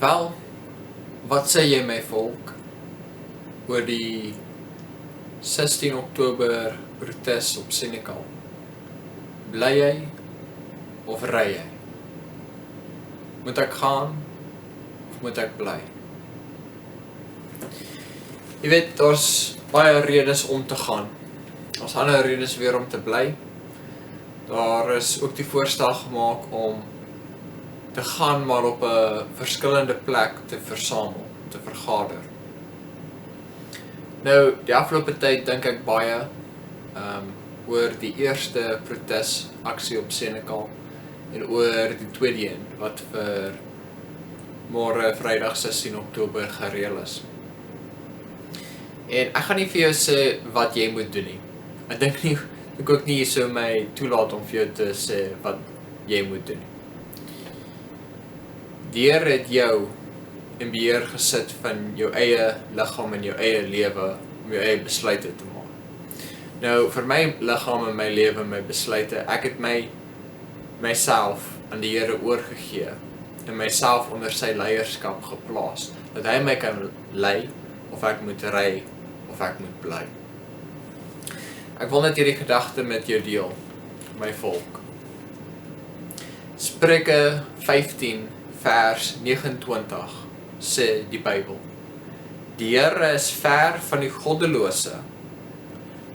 Wel, wat sê jy my volk oor die 16 Oktober protes op Senekal? Bly jy of ry jy? Moet ek gaan of moet ek bly? Jy weet, daar's baie redes om te gaan. Daar's ander redes weer om te bly. Daar is ook die voorstel gemaak om te gaan, maar op 'n verskillende plek te versamel, te vergader. Nou, die afgelope tyd dink ek baie oor die eerste protesaksie op Senekal en oor die tweede een wat vir môre Vrydag 16 Oktober gereël is. En ek gaan nie vir jou sê wat jy moet doen nie. Ek dink ook nie jy sou my toelaat om vir jou te sê wat jy moet doen nie. Die Here het jou in beheer gesit van jou eie liggaam en jou eie lewe om jou eie besluite te maak. Nou, vir my liggaam en my lewe en my besluite, ek het myself aan die Here oorgegee en myself onder sy leierskap geplaas, dat hy my kan lei, of ek moet ry, of ek moet bly. Ek wil net hierdie gedagte met jou deel, my volk. Spreuke 15 vers 29 sê die Bybel: Die Here is ver van die goddelose,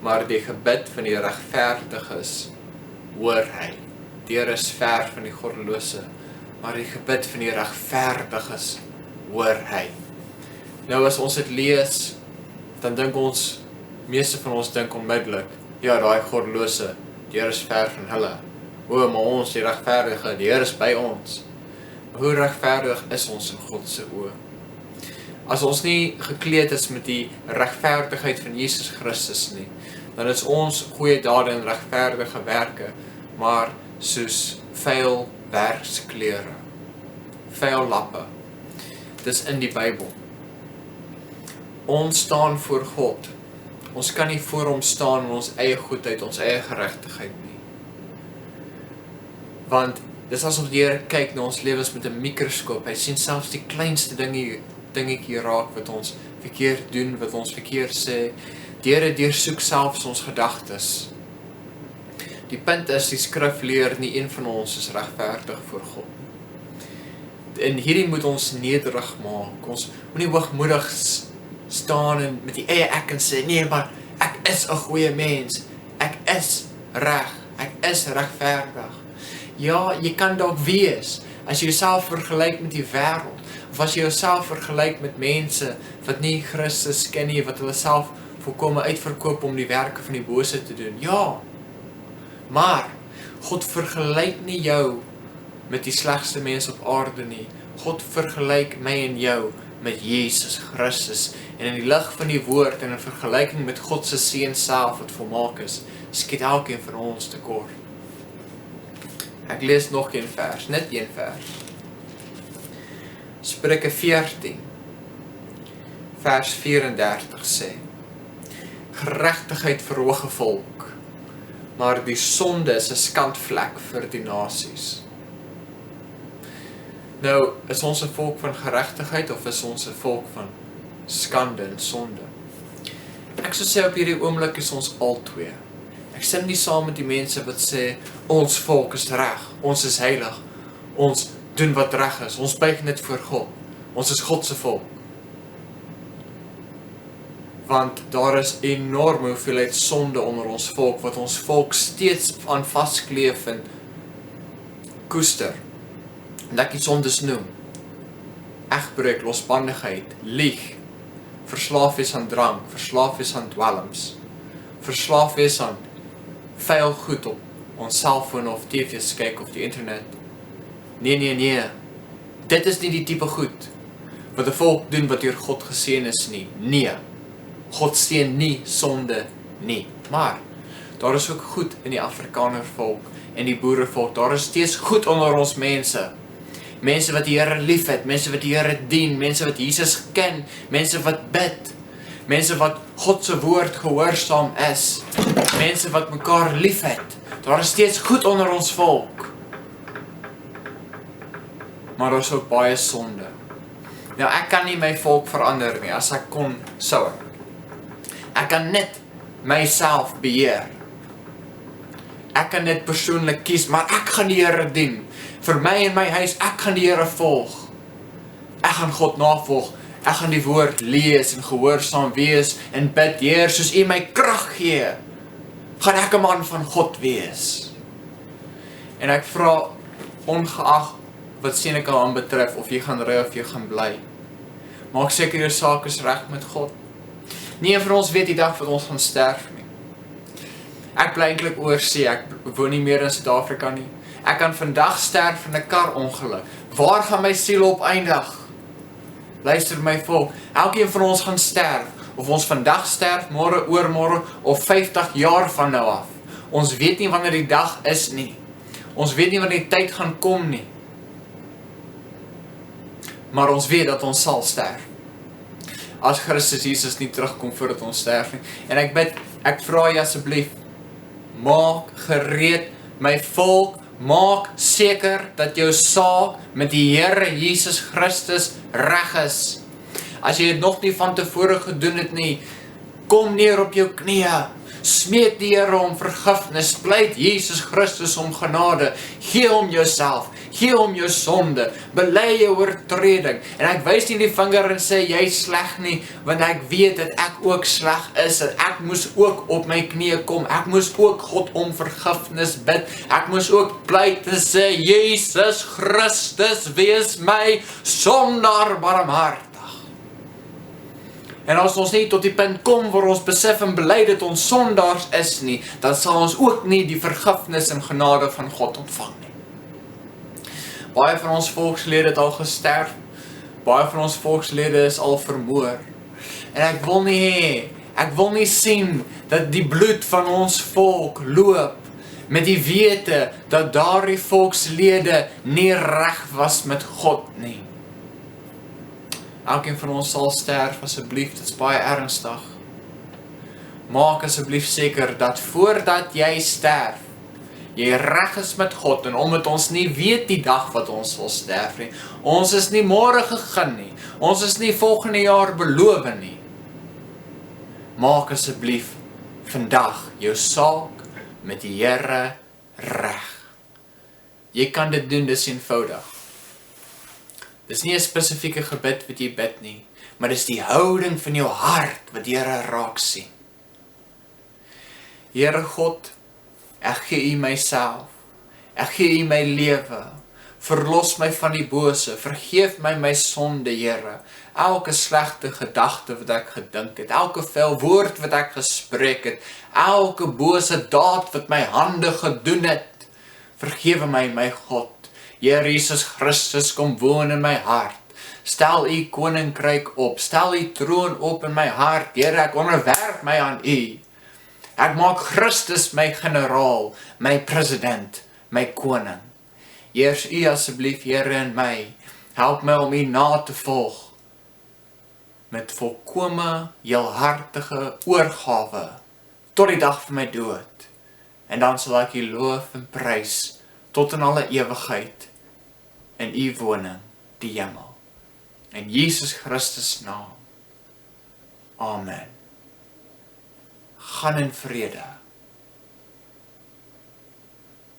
maar die gebed van die regverdiges hoor hy. Die Here is ver van die goddelose, maar die gebed van die regverdiges hoor hy. Nou as ons dit lees, dan dink ons, meeste van ons dink onmiddellik, ja, daai goddelose, die Here is ver van hulle. O, maar ons, die regverdige, die Here is by ons. Hoe regverdig is ons in God se oë? As ons nie gekleed is met die regverdigheid van Jesus Christus nie, dan is ons goeie dade en regverdige werke, maar soos vuil werksklere, vuil lappe. Dis in die Bybel. Ons staan voor God. Ons kan nie voor hom staan in ons eie goedheid, ons eie geregtigheid nie. Want dis asof die Here kyk na ons lewens met 'n mikroskoop. Hy sien selfs die kleinste dingetjie raak wat ons verkeerd doen, wat ons verkeerd sê. Die Here deursoek selfs ons gedagtes. Die punt is, die skrif leer nie een van ons is regverdig voor God. En hierdie moet ons nederig maak. Ons moenie hoogmoedig staan en met die eie ek en sê, nee, maar ek is 'n goeie mens. Ek is reg. Ek is regverdig. Ja, jy kan dalk wees, as jy jouself vergelyk met die wêreld, of as jy jouself vergelyk met mense wat nie Christus ken nie, wat hulle self volkome uitverkoop om die werke van die bose te doen. Ja, maar God vergelyk nie jou met die slegste mens op aarde nie. God vergelyk my en jou met Jesus Christus, en in die lig van die woord en in vergelyking met God se seun self wat volmaak is, skiet elkeen van ons tekort. Ek lees nog een vers, net een vers. Spreuke 14, vers 34 sê: Geregtigheid verhoog 'n volk, maar die sonde is 'n skandvlek vir die nasies. Nou, is ons 'n volk van geregtigheid of is ons 'n volk van skande en sonde? Ek sou sê op hierdie oomblik is ons albei. Ek stem nie saam met die mense wat sê, ons volk is reg, ons is heilig, ons doen wat reg is, ons buig net voor God, ons is God se volk. Want daar is enorme hoeveelheid sonde onder ons volk, wat ons volk steeds aan vaskleef en koester. En ek die sondes noem: egbreuk, losbandigheid, lieg, verslaaf wees aan drank, verslaaf wees aan dwelms, verslaaf wees aan vuil goed op ons selfoon of TV's kyk of die internet. Nee, dit is nie die tipe goed wat 'n volk doen wat deur God geseën is nie. Nee, God seën nie sonde nie. Maar daar is ook goed in die Afrikaner volk en die boerevolk. Daar is steeds goed onder ons mense. Mense wat die Here liefhet, mense wat die Here dien, mense wat Jesus ken, mense wat bid, mense wat God se woord gehoorsaam is, mense wat mekaar liefhet. Daar is steeds goed onder ons volk. Maar daar is ook baie sonde. Nou, ek kan nie my volk verander nie, as ek kon, sou ek. Ek kan net myself beheer. Ek kan net persoonlik kies, maar ek gaan die Here dien. Vir my en my huis, ek gaan die Here volg. Ek gaan God navolg. Ek gaan die woord lees en gehoorsaam wees en bid, Heer, soos U my krag gee, gaan ek 'n man van God wees. En ek vra, ongeag wat Seneca aanbetref, of jy gaan ry of jy gaan bly, maak seker jou saak is reg met God. Nie een van ons weet die dag wat ons gaan sterf nie. Ek bly eintlik oor see, ek woon nie meer in Suid-Afrika nie. Ek kan vandag sterf in 'n karongeluk. Waar gaan my siel op eindig? Luister my volk, elkeen van ons gaan sterf. Of ons vandag sterf, môre, oormôre, of 50 jaar van nou af. Ons weet nie wanneer die dag is nie. Ons weet nie wanneer die tyd gaan kom nie. Maar ons weet dat ons sal sterf. As Christus Jesus nie terugkom voordat ons sterf nie. En ek bid, ek vra jy asseblief, maak gereed my volk, maak seker dat jou saak met die Here Jesus Christus reg is. As jy dit nog nie van tevore gedoen het nie, kom neer op jou knieë, smeek die Here om vergifnis, pleit Jesus Christus om genade, gee hom jouself, gee hom jou sonde, bely jou oortreding, en ek wys nie die vinger en sê, jy is sleg nie, want ek weet dat ek ook sleg is, en ek moes ook op my knieë kom, ek moes ook God om vergifnis bid, ek moes ook pleit en sê, Jesus Christus, wees my sondaar barmhartig. En as ons nie tot die punt kom waar ons besef en bely dat ons sondaars is nie, dan sal ons ook nie die vergifnis en genade van God ontvang nie. Baie van ons volkslede het al gesterf, baie van ons volkslede is al vermoor. En ek wil nie sien dat die bloed van ons volk loop met die wete dat daardie volkslede nie reg was met God nie. Elkeen van ons sal sterf, asseblief, dit is baie ernstig. Maak asseblief seker dat voordat jy sterf, jy reg is met God, en omdat ons nie weet die dag wat ons sal sterf nie, ons is nie môre gegee nie, ons is nie volgende jaar beloof nie. Maak asseblief vandag jou saak met die Here reg. Jy kan dit doen, dis eenvoudig. Dis nie 'n spesifieke gebed wat jy bid nie, maar dis die houding van jou hart wat die Here raak sien. Here God, ek gee U myself, ek gee U my lewe, verlos my van die bose, vergeef my my sonde, Here, elke slegte gedagte wat ek gedink het, elke vuil woord wat ek gespreek het, elke bose daad wat my hande gedoen het, vergewe my, my God. Here Jesus Christus, kom woon in my hart. Stel U koninkryk op, stel U troon op in my hart. Here, ek onderwerp my aan U. Ek maak Christus my generaal, my president, my koning. Heers U asseblief, Here, in my. Help my om U na te volg met volkome, heelhartige oorgawe tot die dag van my dood. En dan sal ek U loof en prys tot in alle ewigheid in U woning, die hemel. In Jesus Christus naam. Amen. Gaan in vrede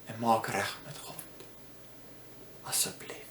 en maak reg met God. Asseblief.